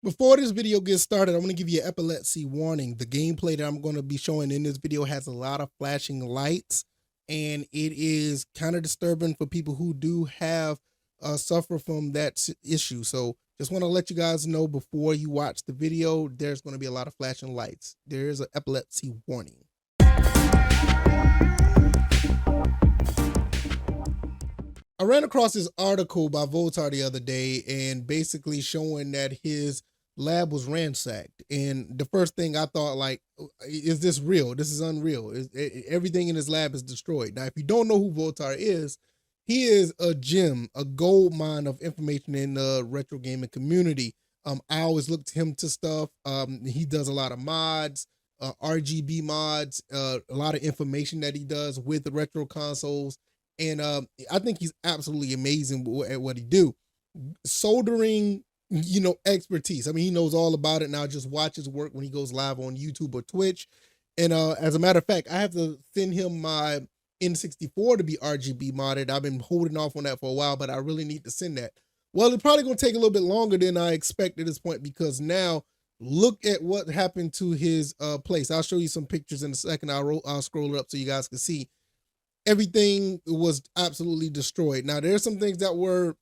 Before this video gets started, I'm going to give you an epilepsy warning. The gameplay that I'm going to be showing in this video has a lot of flashing lights, and it is kind of disturbing for people who do have suffer from that issue. So just want to let you guys know before you watch the video, there's going to be a lot of flashing lights. There is an epilepsy warning. I ran across this article by Voultar the other day and basically showing that his lab was ransacked. And the first thing I thought, like, is this real? This is unreal. Everything in his lab is destroyed. Now, if you don't know who Voultar is, he is a gem, a gold mine of information in the retro gaming community. I always look to him to stuff. He does a lot of mods, RGB mods, a lot of information that he does with the retro consoles. And I think he's absolutely amazing at what he do. Soldering, expertise. I mean, he knows all about it now. Just watch his work when he goes live on YouTube or Twitch. And as a matter of fact, I have to send him my N64 to be RGB modded. I've been holding off on that for a while, but I really need to send that. Well, it's probably going to take a little bit longer than I expect at this point, because now look at what happened to his place. I'll show you some pictures in a second. I'll scroll it up so you guys can see. Everything was absolutely destroyed. Now, there's some things that were,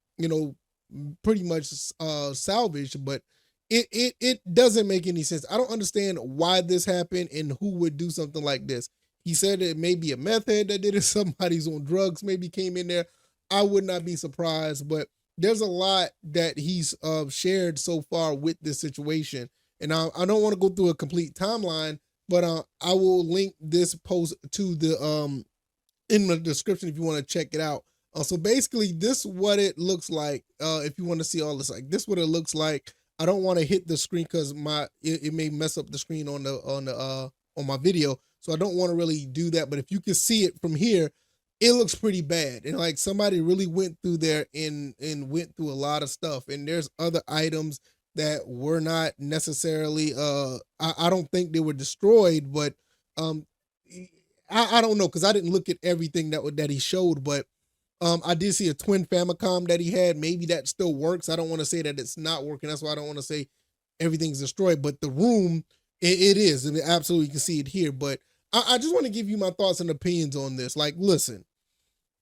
pretty much salvaged, but it doesn't make any sense. I don't understand why this happened and who would do something like this. He said it may be a meth head that did it. Somebody's on drugs maybe came in there. I would not be surprised, but there's a lot that he's shared so far with this situation. And I don't want to go through a complete timeline, but I will link this post to the in the description if you want to check it out. So basically, this what it looks like. If you want to see all this, like this, what it looks like. I don't want to hit the screen because it may mess up the screen on my video, so I don't want to really do that. But if you can see it from here, it looks pretty bad, and like somebody really went through there and went through a lot of stuff. And there's other items that were not necessarily. I don't think they were destroyed, but I don't know, because I didn't look at everything that he showed, but I did see a twin Famicom that he had. Maybe that still works. I don't want to say that it's not working. That's why I don't want to say everything's destroyed. But the room, it is. I mean, absolutely, you can see it here. But I just want to give you my thoughts and opinions on this. Like, listen,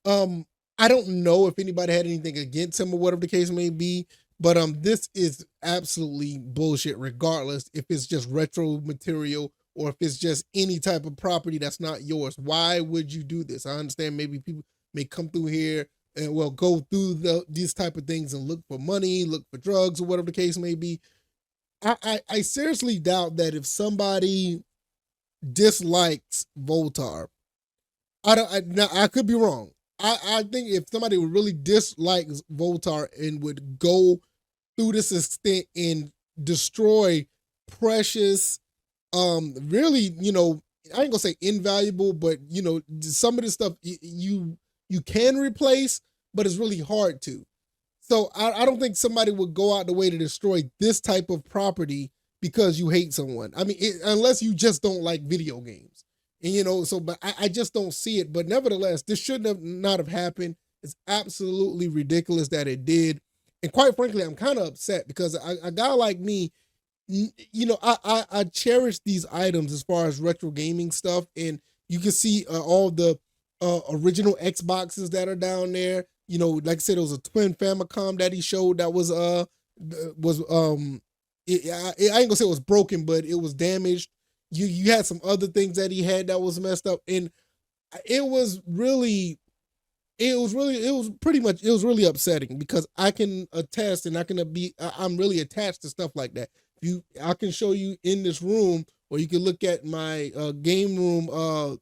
I don't know if anybody had anything against him or whatever the case may be, but this is absolutely bullshit. Regardless if it's just retro material or if it's just any type of property that's not yours. Why would you do this? I understand maybe people may come through here and go through these type of things and look for money, look for drugs, or whatever the case may be. I seriously doubt that if somebody dislikes Voultar, I could be wrong. I think if somebody would really dislike Voultar and would go through this extent and destroy precious, really, I ain't gonna say invaluable, but some of the stuff you can replace, but it's really hard to. So I don't think somebody would go out the way to destroy this type of property because you hate someone. I mean, unless you just don't like video games, and but I just don't see it. But nevertheless, this shouldn't not have happened. It's absolutely ridiculous that it did, and quite frankly, I'm kind of upset because a guy like me, I cherish these items as far as retro gaming stuff, and you can see all the original Xboxes that are down there. Like I said, it was a twin Famicom that he showed that was I ain't gonna say it was broken, but it was damaged. You had some other things that he had that was messed up, and it was really upsetting because I can attest, and I'm really attached to stuff like that. I can show you in this room, or you can look at my game room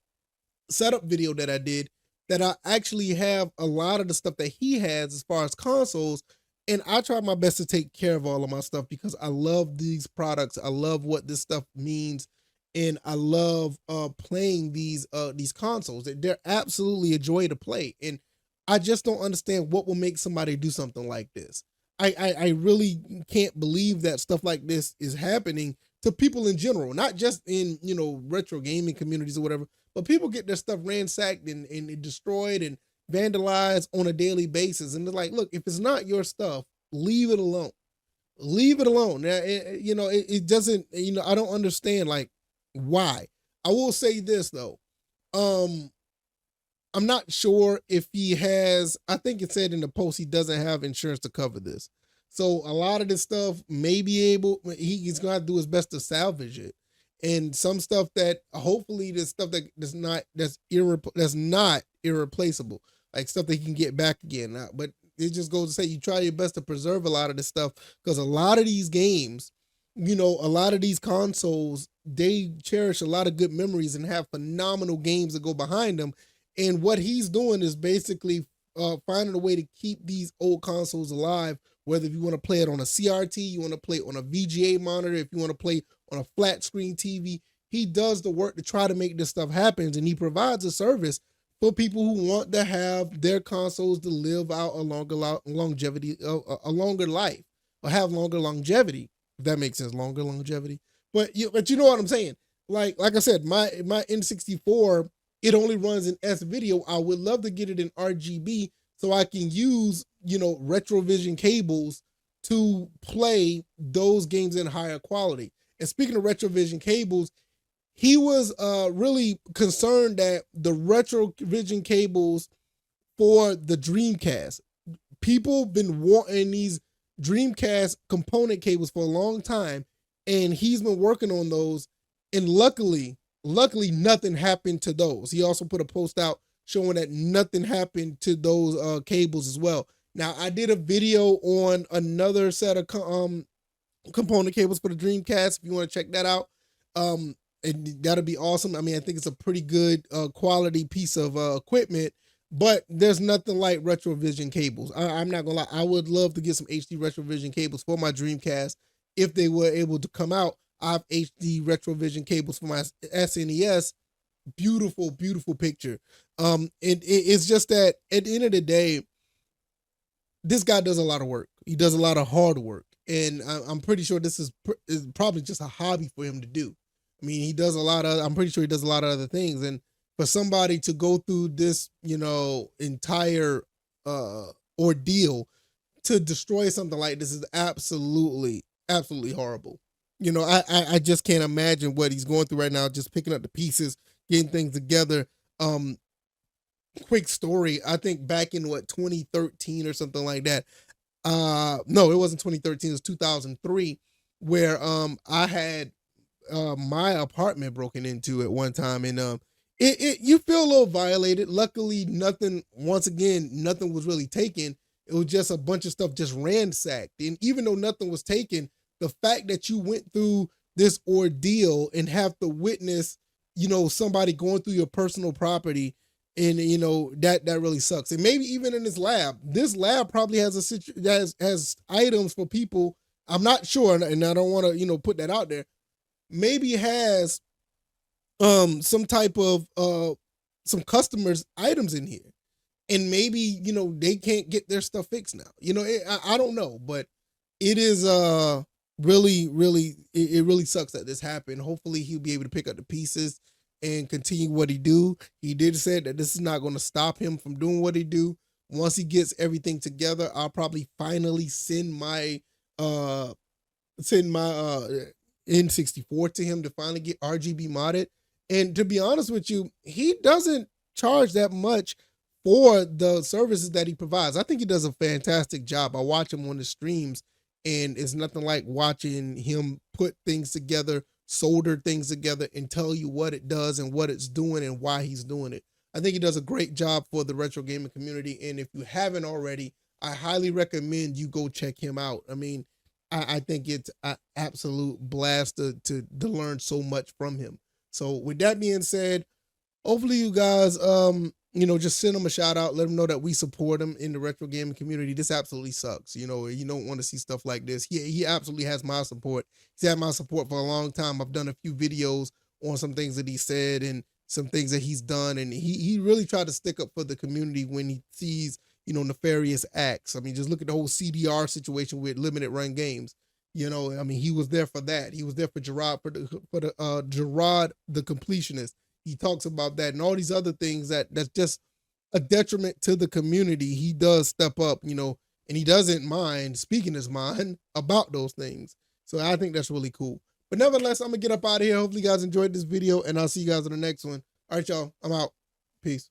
setup video that I did, that I actually have a lot of the stuff that he has as far as consoles, and I try my best to take care of all of my stuff because I love these products. I love what this stuff means, and I love playing these consoles. They're absolutely a joy to play, and I just don't understand what will make somebody do something like this. I really can't believe that stuff like this is happening to people in general, not just in retro gaming communities or whatever, but people get their stuff ransacked and destroyed and vandalized on a daily basis. And they're like, look, if it's not your stuff, leave it alone. Leave it alone. It doesn't. I don't understand like why. I will say this though. Um, I'm not sure if he has. I think it said in the post he doesn't have insurance to cover this. So a lot of this stuff may be able. He's going to do his best to salvage it, and some stuff that hopefully this stuff that's not irreplaceable, like stuff that he can get back again. But it just goes to say you try your best to preserve a lot of this stuff because a lot of these games, a lot of these consoles, they cherish a lot of good memories and have phenomenal games that go behind them, and what he's doing is basically finding a way to keep these old consoles alive. Whether if you want to play it on a CRT, you want to play it on a VGA monitor, if you want to play on a flat screen TV, he does the work to try to make this stuff happen. And he provides a service for people who want to have their consoles to live out a longer longevity, a longer life, or have longer longevity. If that makes sense, longer longevity. But you know what I'm saying. Like I said, my N64, it only runs in S video. I would love to get it in RGB so I can use, Retrovision cables to play those games in higher quality. And speaking of Retrovision cables, he was really concerned that the Retrovision cables for the Dreamcast, people been wanting these Dreamcast component cables for a long time, and he's been working on those. And luckily nothing happened to those. He also put a post out showing that nothing happened to those cables as well. Now I did a video on another set of component cables for the Dreamcast. If you want to check that out, and that'll be awesome. I mean, I think it's a pretty good quality piece of equipment, but there's nothing like Retrovision cables. I'm not gonna lie. I would love to get some HD Retrovision cables for my Dreamcast if they were able to come out. I have HD Retrovision cables for my SNES. Beautiful, beautiful picture. It's just that at the end of the day, this guy does a lot of work. He does a lot of hard work, and I'm pretty sure this is probably just a hobby for him to do. I mean, he does a lot of. I'm pretty sure he does a lot of other things, and for somebody to go through this, entire ordeal to destroy something like this is absolutely, absolutely horrible. I just can't imagine what he's going through right now, just picking up the pieces, getting things together. Quick story. I think back in 2013 or something like that. No, it wasn't 2013, it was 2003, where I had my apartment broken into at one time, and you feel a little violated. Luckily, nothing was really taken. It was just a bunch of stuff just ransacked. And even though nothing was taken, the fact that you went through this ordeal and have to witness, somebody going through your personal property, and that really sucks. And maybe even in this lab probably has has items for people. I'm not sure, and I don't want to put that out there. Maybe has some type of some customers items in here, and maybe they can't get their stuff fixed now. I don't know, but it is really, really, it really sucks that this happened. Hopefully he'll be able to pick up the pieces and continue what he do. He did say that this is not going to stop him from doing what he do. Once he gets everything together, I'll probably finally send my N64 to him to finally get RGB modded. And to be honest with you, he doesn't charge that much for the services that he provides. I think he does a fantastic job. I watch him on the streams, and it's nothing like watching him put things together, solder things together, and tell you what it does and what it's doing and why he's doing it. I think he does a great job for the retro gaming community. And if you haven't already, I highly recommend you go check him out. I mean, I think it's an absolute blast to learn so much from him. So with that being said, hopefully you guys, just send him a shout out, let him know that we support him in the retro gaming community. This absolutely sucks. You don't want to see stuff like this. He absolutely has my support. He's had my support for a long time. I've done a few videos on some things that he said and some things that he's done. And he really tried to stick up for the community when he sees, nefarious acts. I mean, just look at the whole CDR situation with limited run games. I mean, he was there for that. He was there for Gerard, Gerard the completionist. He talks about that and all these other things that's just a detriment to the community. He does step up, and he doesn't mind speaking his mind about those things. So I think that's really cool. But nevertheless, I'm gonna get up out of here. Hopefully you guys enjoyed this video, and I'll see you guys in the next one. All right, y'all, I'm out. Peace.